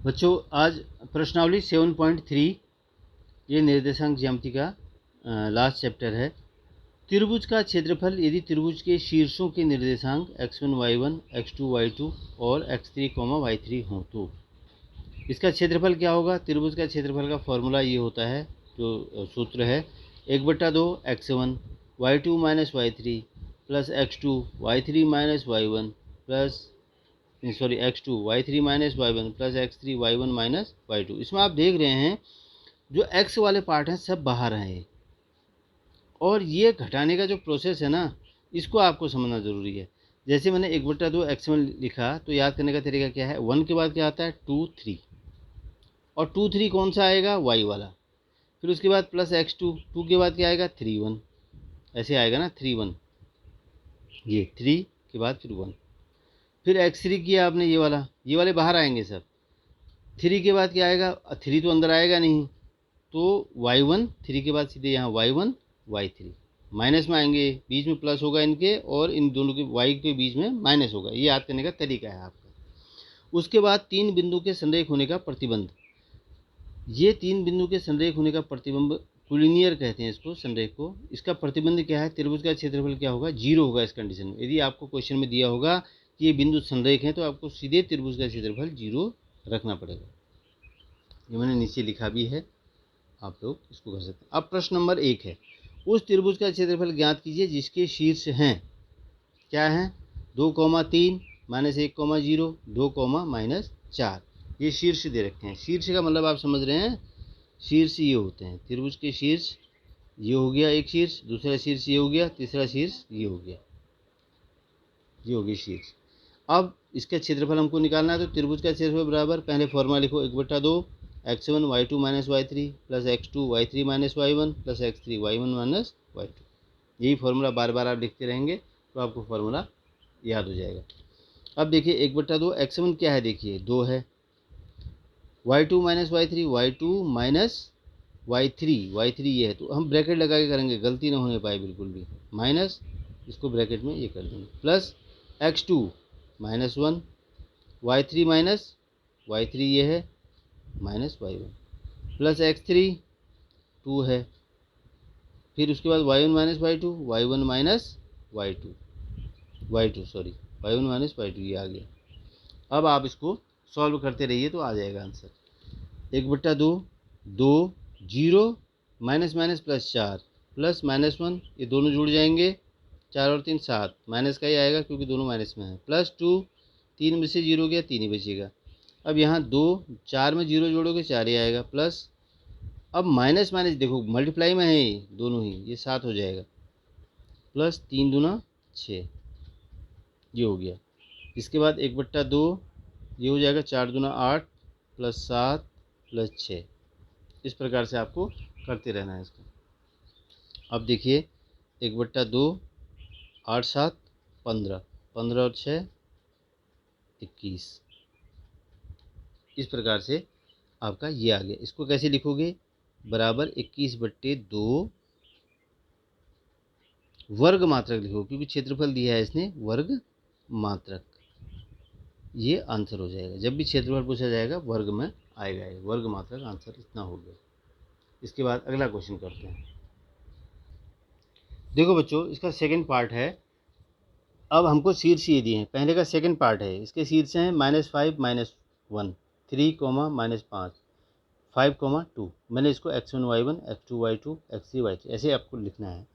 बच्चों आज प्रश्नावली 7.3 ये निर्देशांक ज्यामिति का लास्ट चैप्टर है। त्रिभुज का क्षेत्रफल यदि त्रिभुज के शीर्षों के निर्देशांक x1 y1 x2 y2 और x3 y3 हों तो इसका क्षेत्रफल क्या होगा। त्रिभुज का क्षेत्रफल का फॉर्मूला ये होता है, जो सूत्र है 1/2 x1 y2 minus y3 plus x2 y3 minus y1 plus x2 y3 minus y1 plus x3 y1 minus y2। इसमें आप देख रहे हैं जो x वाले पार्ट हैं सब बाहर हैं, और ये घटाने का जो प्रोसेस है ना, इसको आपको समझना ज़रूरी है। जैसे मैंने 1/2 x1 लिखा तो याद करने का तरीका क्या है, 1 के बाद क्या आता है 2 3, और 2 3 कौन सा आएगा y वाला। फिर उसके बाद प्लस x2, 2 के बाद क्या आएगा 3 1, ऐसे आएगा ना 3 1, ये 3 के बाद फिर 1। फिर x3 किया आपने, ये वाले बाहर आएंगे सब। 3 के बाद क्या आएगा, 3 तो अंदर आएगा नहीं, तो y1, 3 के बाद सीधे यहाँ y1 y3 माइनस में आएंगे, बीच में प्लस होगा इनके, और इन दोनों के y के बीच में माइनस होगा। ये याद करने का तरीका है आपका। उसके बाद 3 बिंदु के संरेख होने का प्रतिबंध। ये 3 बिंदु के संरेख होने का प्रतिबंध कुलिनियर कहते हैं इसको, संरेख को। इसका प्रतिबंध क्या है, त्रिभुज का क्षेत्रफल क्या होगा, 0 होगा इस कंडीशन में। यदि आपको क्वेश्चन में दिया होगा कि ये बिंदु संरेख हैं तो आपको सीधे त्रिभुज का क्षेत्रफल 0 रखना पड़ेगा। ये मैंने नीचे लिखा भी है, आप लोग इसको कर सकते हैं। अब प्रश्न नंबर 1 है, उस त्रिभुज का क्षेत्रफल ज्ञात कीजिए जिसके शीर्ष हैं, क्या है 2, 3 -1, 0 2, -4। ये शीर्ष दे रखे हैं। शीर्ष का मतलब आप समझ रहे हैं, शीर्ष ये होते हैं त्रिभुज के शीर्ष। ये हो गया एक शीर्ष, दूसरा शीर्ष ये हो गया, तीसरा शीर्ष ये हो गया, ये हो गया शीर्ष। अब इसका क्षेत्रफल हमको निकालना है, तो त्रिभुज का क्षेत्रफल बराबर, पहले फॉर्मूला लिखो 1/2 x1 y2 minus y3 plus x2 y3 minus y1 plus x3 y1 minus y2। यही फॉर्मूला बार बार आप लिखते रहेंगे तो आपको फॉर्मूला याद हो जाएगा। अब देखिए 1/2 x1 क्या है, देखिए 2 है, y2 minus y3 y2 minus y3 ये है, तो हम ब्रैकेट लगा के करेंगे, गलती ना होने पाए बिल्कुल भी। माइनस, इसको ब्रैकेट में ये कर देंगे, plus x2 -1 y3 minus y3 ये है माइनस y1 प्लस x3 2 है, फिर उसके बाद y1 minus y1 minus y1 minus y2 ये आ गया। अब आप इसको सॉल्व करते रहिए तो आ जाएगा answer. 1/2 2 0 minus minus plus 4 plus -1, ये दोनों जुड़ जाएंगे, 4 और 3 7, माइनस का ही आएगा क्योंकि दोनों माइनस में है, प्लस 2, 3 में से 0 गया 3 ही बचेगा। अब यहाँ 2 4 में 0 जोड़ोगे 4 ही आएगा, प्लस अब माइनस माइनस देखो मल्टीप्लाई में है दोनों ही, ये 7 हो जाएगा, प्लस 3 दूना 6 ये हो गया। इसके बाद 1/2 ये हो जाएगा, 4 दूना 8 प्लस 7 प्लस 6। इस प्रकार से आपको करते रहना है इसको। अब देखिए 1/2 8 7 15, 15 और 6 21। इस प्रकार से आपका ये आ गया। इसको कैसे लिखोगे, बराबर 21/2 वर्ग मात्रक लिखो, क्योंकि क्षेत्रफल दिया है इसने वर्ग मात्रक। ये आंसर हो जाएगा। जब भी क्षेत्रफल पूछा जाएगा वर्ग में आएगा, ये वर्ग मात्रक आंसर इतना हो गया। इसके बाद अगला क्वेश्चन करते हैं। देखो बच्चों, इसका सेकंड पार्ट है। अब हमको शीर्ष ये दिए हैं, पहले का सेकंड पार्ट है, इसके शीर्ष हैं -5 -1 3, -5 5, 2। मैंने इसको x1 y1 x2 y2 x3 y3 ऐसे आपको लिखना है।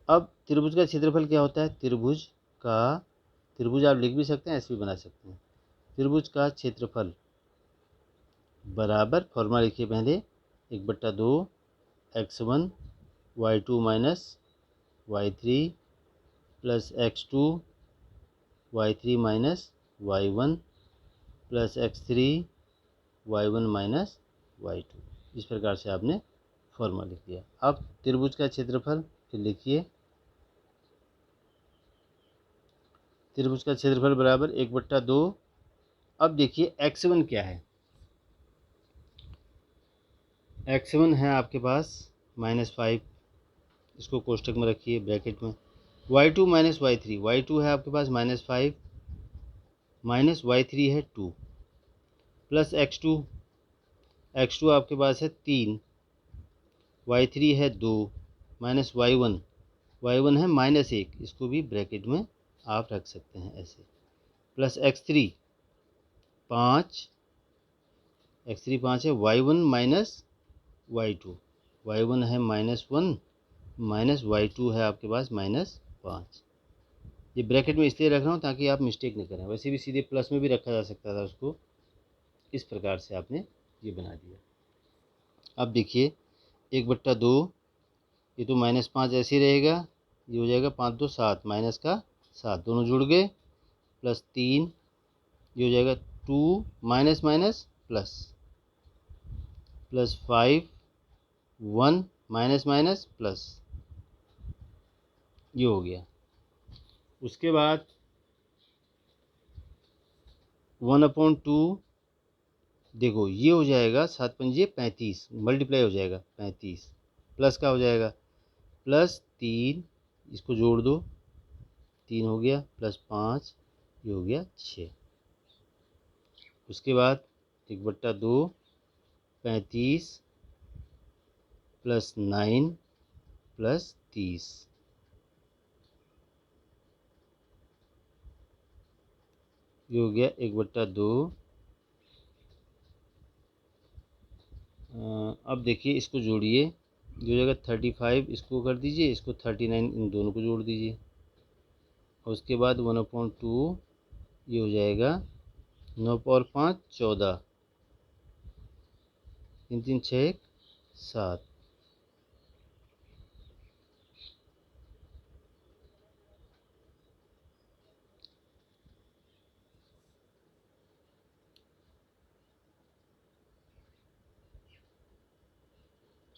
अब त्रिभुज का क्षेत्रफल क्या होता है, त्रिभुज आप लिख भी सकते हैं, ऐसे भी बना सकते हैं। त्रिभुज का क्षेत्रफल बराबर, फॉर्मूला लिखिए पहले 1/2 x1 y2 minus y3 plus x2 y3 minus y1 plus x3 y1 minus y2। इस प्रकार से आपने फॉर्मूला लिख दिया। अब त्रिभुज का क्षेत्रफल फिर लिखिए, त्रिभुज का क्षेत्रफल बराबर 1/2। अब देखिए x1 क्या है, x1 है आपके पास -5, इसको कोष्टक में रखिए ब्रैकेट में। y2 माइनस y3 है आपके पास -5 माइनस y3 है 2, प्लस एक्स टू आपके पास है 3, y3 है 2, माइनस y1 है -1, इसको भी ब्रैकेट में आप रख सकते हैं ऐसे, प्लस x3 5, x3 5 है, y1 माइनस y1 है -1, माइनस y2 है आपके पास -5। ये ब्रैकेट में इसलिए रख रहा हूँ ताकि आप मिस्टेक नहीं करें, वैसे भी सीधे प्लस में भी रखा जा सकता था उसको, इस प्रकार से आपने ये बना दिया। अब देखिए 1/2, ये तो -5 ऐसे ही रहेगा, ये हो जाएगा 5 2 7, माइनस का 7 दोनों जुड़ गए, प्लस 3, ये हो जाएगा 2 minus minus plus, plus 5 1 minus minus plus, ये हो गया। उसके बाद 1/2, देखो ये हो जाएगा 7 पंजे 35, मल्टीप्लाई हो जाएगा 35, प्लस का हो जाएगा प्लस 3, इसको जोड़ दो 3 हो गया, प्लस 5, ये हो गया 6। उसके बाद 1/2 35 प्लस 9 प्लस 30, ये हो गया 1/2। अब देखिए इसको जोड़िए, ये हो जाएगा 35, इसको कर दीजिए, इसको 39, इन दोनों को जोड़ दीजिए। और उसके बाद 1/2, ये हो जाएगा 9 और 5 14, 3 3 6 7।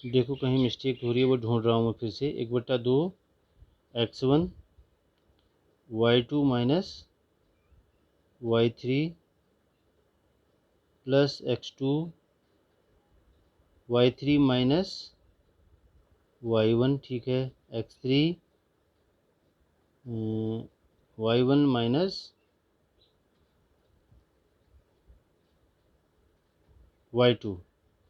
देखो कहीं मिस्टेक हो रही है, वो ढूंढ रहा हूँ मैं फिर से। 1/2 x1 y2 minus y3 plus x2 y3 minus y1, ठीक है, x3 y1 माइनस y2,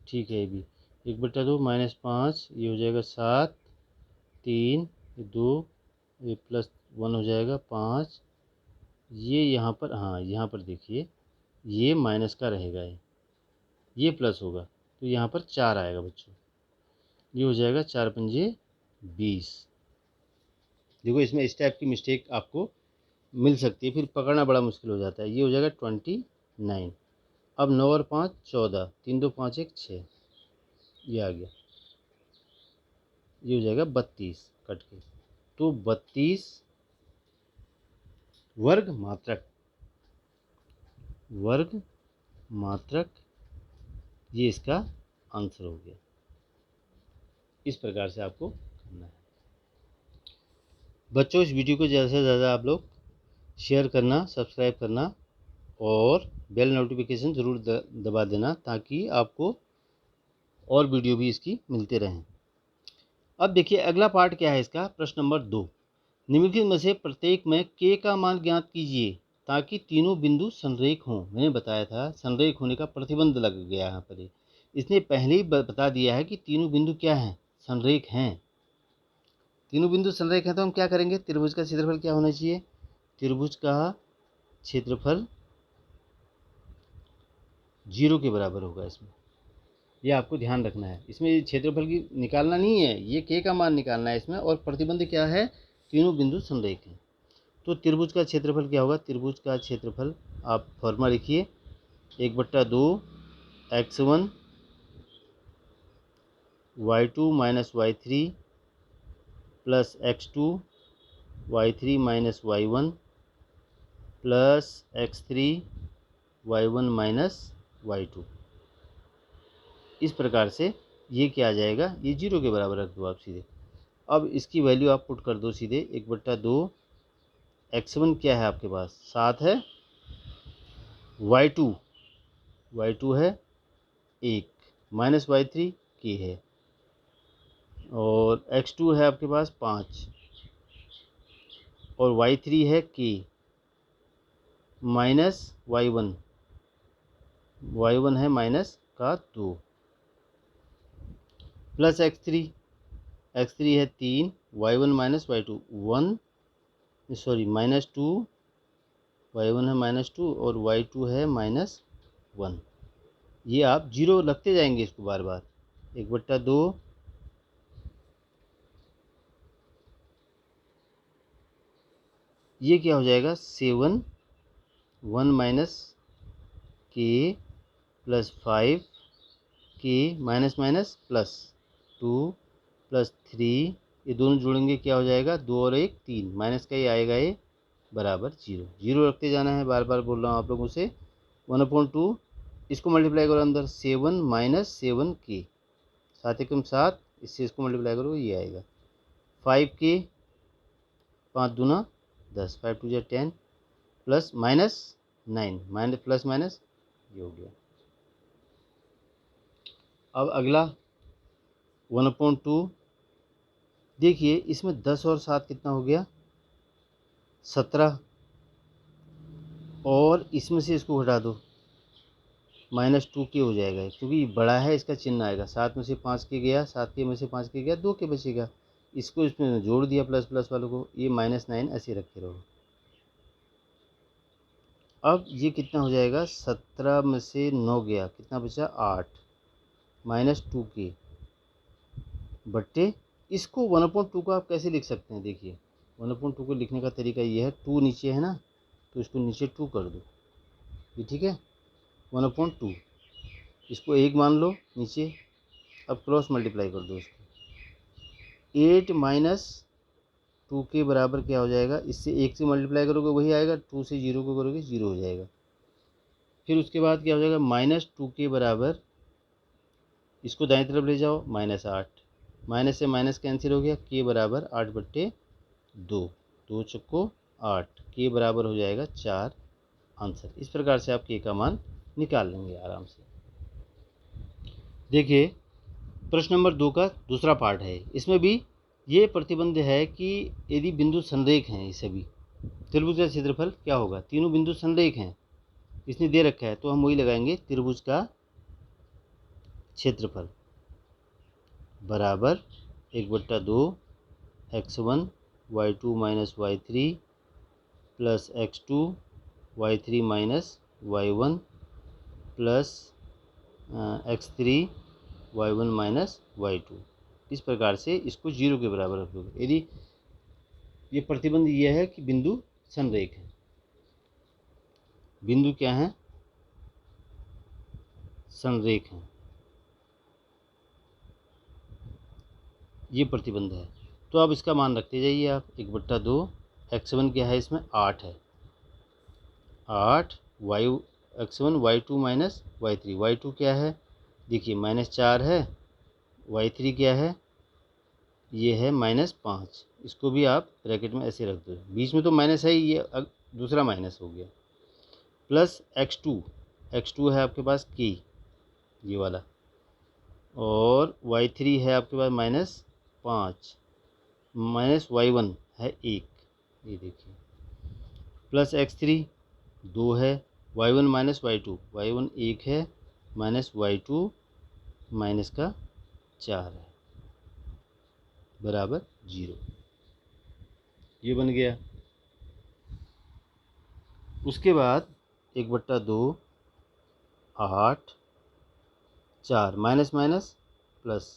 ठीक है। ये भी 1/2 -5, ये हो जाएगा 7 3 2, ये प्लस 1 हो जाएगा 5, ये यहाँ पर, हाँ यहाँ पर देखिए ये माइनस का रहेगा, ये प्लस होगा, तो यहाँ पर 4 आएगा बच्चों, ये हो जाएगा 4 पंजे 20। देखो इसमें इस टाइप की मिस्टेक आपको मिल सकती है, फिर पकड़ना बड़ा मुश्किल हो जाता है। ये हो जाएगा 29। अब 9 और 5 14, 3 2 5 1 6, ये आ गया, ये हो जाएगा 32 कट के। तो 32 वर्ग मात्रक, ये इसका आंसर हो गया। इस प्रकार से आपको करना है बच्चों। इस वीडियो को ज़्यादा से ज़्यादा आप लोग शेयर करना, सब्सक्राइब करना और बेल नोटिफिकेशन ज़रूर दबा देना, ताकि आपको और वीडियो भी इसकी मिलते रहें। अब देखिए अगला पार्ट क्या है इसका, प्रश्न नंबर 2। निम्नलिखित में से प्रत्येक में k का मान ज्ञात कीजिए ताकि तीनों बिंदु संरेख हों। मैंने बताया था संरेख होने का प्रतिबंध लग गया यहाँ पर, इसने पहले ही बता दिया है कि तीनों बिंदु क्या हैं, संरेख हैं। तीनों बिंदु संरेख हैं तो हम क्या करेंगे, त्रिभुज का क्षेत्रफल क्या होना चाहिए, त्रिभुज का क्षेत्रफल 0 के बराबर होगा इसमें, ये आपको ध्यान रखना है। इसमें क्षेत्रफल की निकालना नहीं है, ये k का मान निकालना है इसमें, और प्रतिबंध क्या है, तीनों बिंदु संरेख हैं। तो त्रिभुज का क्षेत्रफल क्या होगा, त्रिभुज का क्षेत्रफल आप फॉर्मूला लिखिए, 1/2 x1 y2 minus y3 plus x2 y3 minus y1 plus x3 y1 minus y2। इस प्रकार से ये क्या आ जाएगा, ये 0 के बराबर रख दो आप सीधे। अब इसकी वैल्यू आप पुट कर दो सीधे, 1/2 x1 क्या है आपके पास 7 है, y2 है 1, माइनस y3 k है, और x2 है आपके पास 5, और y3 है k, माइनस y1 y1 है माइनस का 2 प्लस x3 है 3 y1 minus y2 1 sorry -2 y1 है -2 और y2 है -1। ये आप जीरो लगते जाएंगे इसको बार बार। 1/2 ये क्या हो जाएगा 7 1 माइनस के प्लस 5 के माइनस माइनस प्लस 2 प्लस 3 ये दोनों जोड़ेंगे क्या हो जाएगा 2 और 1 3 माइनस का ही आएगा ये बराबर 0। जीरो रखते जाना है, बार बार बोल रहा हूँ आप लोगों से। 1/2 इसको मल्टीप्लाई करो अंदर 7 माइनस 7 के 7 एकम 7 इससे इसको मल्टीप्लाई करो ये आएगा 5 के 5 दूना 10 5 2 10 plus minus 9 minus plus minus ये हो गया। अब अगला 1/2 देखिए इसमें 10 और 7 कितना हो गया 17 और इसमें से इसको घटा दो -2 के हो जाएगा क्योंकि बड़ा है इसका चिन्ह आएगा। 7 में से 5 के गया 7 के में से 5 के गया 2 के बचेगा, इसको इसमें जोड़ दिया प्लस प्लस वालों को, ये -9 ऐसे रखे रहो। अब ये कितना हो जाएगा 17 में से 9 गया कितना बचा 8 -2 के बट्टे इसको 1/2 को आप कैसे लिख सकते हैं। देखिए 1/2 को लिखने का तरीका ये है 2 नीचे है ना तो इसको नीचे 2 कर दो ये ठीक है 1/2 इसको 1 मान लो नीचे। अब क्रॉस मल्टीप्लाई कर दो इसको 8 माइनस 2 के बराबर क्या हो जाएगा, इससे 1 से मल्टीप्लाई करोगे वही आएगा, 2 से 0 को करोगे 0 हो जाएगा। फिर उसके बाद क्या हो जाएगा -2 के बराबर इसको दाएं तरफ ले जाओ -8 माइनस से माइनस कैंसिल हो गया के बराबर 8/2 2 चक्को 8 के बराबर हो जाएगा 4 आंसर। इस प्रकार से आप के का मान निकाल लेंगे आराम से। देखिए प्रश्न नंबर 2 का दूसरा पार्ट है, इसमें भी ये प्रतिबंध है कि यदि बिंदु संरेख हैं, ये सभी त्रिभुज का क्षेत्रफल क्या होगा, तीनों बिंदु संरेख हैं इसने दे रखा है तो हम वही लगाएंगे त्रिभुज का क्षेत्रफल बराबर 1/2 x1 y2 minus y3 plus x2 y3 minus y1 plus x3 y1 minus y2। इस प्रकार से इसको 0 के बराबर रख दोगे यदि ये प्रतिबंध ये है कि बिंदु संरेख है। बिंदु क्या है संरेख है, ये प्रतिबंध है। तो अब इसका मान रखते जाइए आप 1/2 x1 क्या है इसमें 8 है 8 x1 y2 minus y3 y2 क्या है देखिए -4 है y3 क्या है ये है -5 इसको भी आप ब्रैकेट में ऐसे रख दो, बीच में तो माइनस है ये दूसरा माइनस हो गया प्लस x2 है आपके पास k ये वाला और y3 है आपके पास -5 माइनस y1 है 1 ये देखिए प्लस x3 2 है y1 माइनस y2 y1 1 है माइनस y2 माइनस का 4 है बराबर 0, ये बन गया। उसके बाद 1/2 8 4 माइनस माइनस प्लस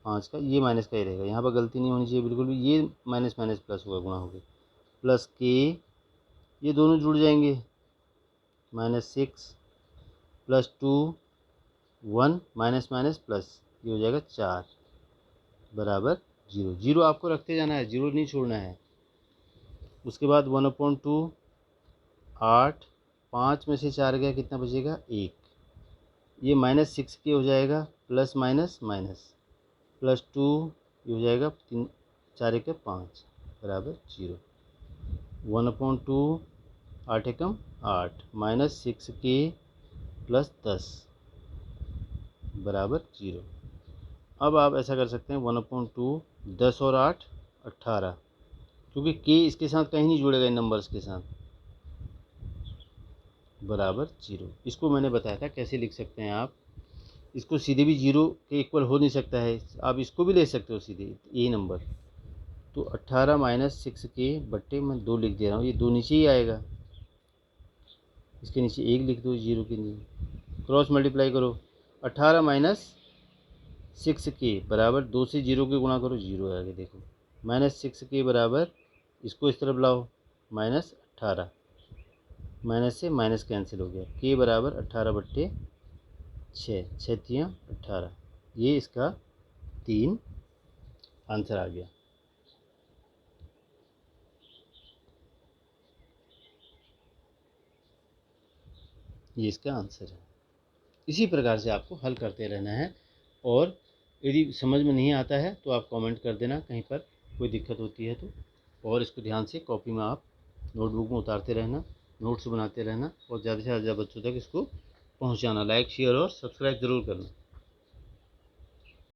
5 का ये माइनस का ही रहेगा, यहाँ पर गलती नहीं होनी चाहिए बिल्कुल भी, ये माइनस माइनस प्लस होगा गुणा हो गया प्लस के ये दोनों जुड़ जाएंगे -6 प्लस 2 1 माइनस माइनस प्लस ये हो जाएगा 4 बराबर 0। 0 आपको रखते जाना है, 0 नहीं छोड़ना है। उसके बाद 1/2 8 5 में से 4 गया कितना बचेगा 1, ये -6 के हो जाएगा प्लस माइनस माइनस प्लस 2 ये हो जाएगा 3 4 1 5 बराबर 0। 1/2 8 एकम 8 -6 के प्लस 10 बराबर 0। अब आप ऐसा कर सकते हैं 1/2 10 और 8 18 क्योंकि के इसके साथ कहीं नहीं जुड़ेगा इन नंबर्स के साथ बराबर 0। इसको मैंने बताया था कैसे लिख सकते हैं आप। इसको सीधे भी 0 के इक्वल हो नहीं सकता है, आप इसको भी ले सकते हो सीधे ए नंबर। तो 18 माइनस 6 के बट्टे मैं 2 लिख दे रहा हूँ, ये 2 नीचे ही आएगा, इसके नीचे 1 लिख दो 0 के नीचे, क्रॉस मल्टीप्लाई करो। 18 माइनस 6 के बराबर 2 से 0 के गुणा करो, 0 आएगा। देखो माइनस 6 के बराबर, इसको इस तरफ लाओ, माइनस 18, माइनस से माइनस कैंसिल हो गया, के बराबर 18 बट्टे 6, 6 तियाँ 18, ये इसका 3 आंसर आ गया। ये इसका आंसर है। इसी प्रकार से आपको हल करते रहना है, और यदि समझ में नहीं आता है तो आप कमेंट कर देना कहीं पर कोई दिक्कत होती है तो, और इसको ध्यान से कॉपी में आप नोटबुक में उतारते रहना, नोट्स बनाते रहना, और ज़्यादा से ज़्यादा बच्चों तक इसको पहुंचाना। लाइक शेयर और सब्सक्राइब ज़रूर करना।